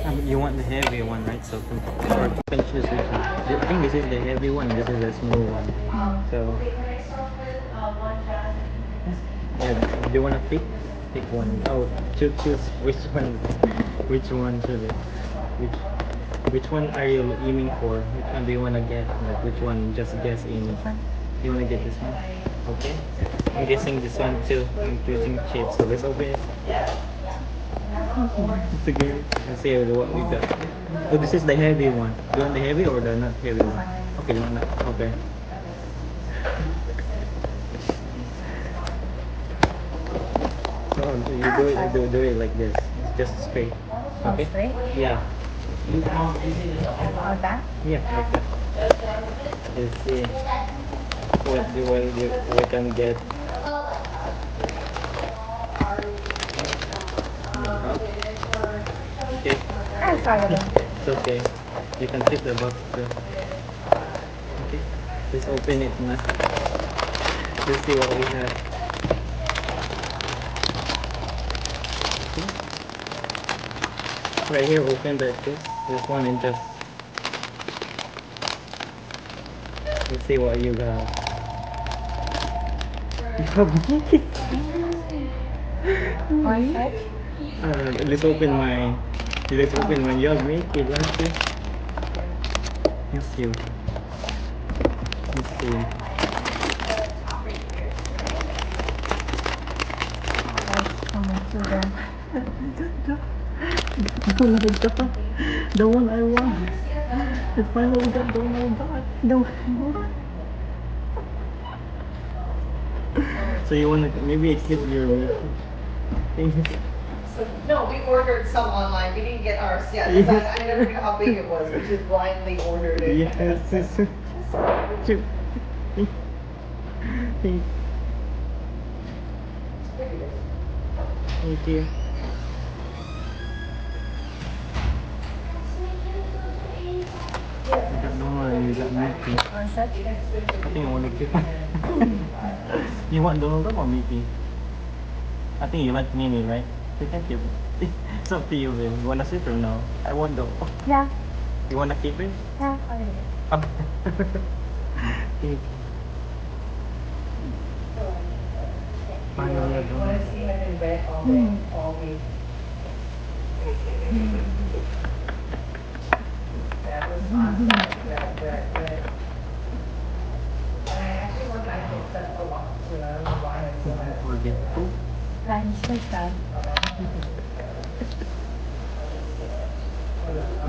You want the heavy one, right? So or you can choose which one. I think this is the heavy one. This is the small one. So yeah, do you want to pick one? Oh, choose which one. Which one should it? Which one are you aiming for? Which one do you want to get? Like which one? Just guess in. You want to get this one? Okay. I'm guessing this one too. I'm choosing cheap. So let's open it. It's a good. Let's see what we got. Oh, this is the heavy one. Do you want the heavy or the not heavy one? Okay, you want that? Okay. Oh, do it like this. It's just straight. Okay. Straight? Yeah. Like that? Yeah, like that. Let's see what we can get. Okay. I'll try it. It's okay. You can tip the box too. Okay. Let's open it now. Let's see what we have. Right here, open this one and just let's see what you got. You have Mickey. One side? Let's open mine. Let's open mine. You have Mickey, don't you? Let's see. Let's see. The one I want. It's finally got Donald Duck. The one. So you wanna maybe it hit your Mickey. So, no, we ordered some online. We didn't get ours yet. 'Cause I never knew how big it was. We just blindly ordered it. Yes. Thank you. You got Donald and you got Mickey. One side? I think I want to keep. You want Donald Duck or Mickey? I think you like Minnie, right? You can keep it. It's up to you, babe. You wanna sit or no? I want though. Yeah. You wanna keep it? Yeah. Paano na doon? Forget to. Nice, my son.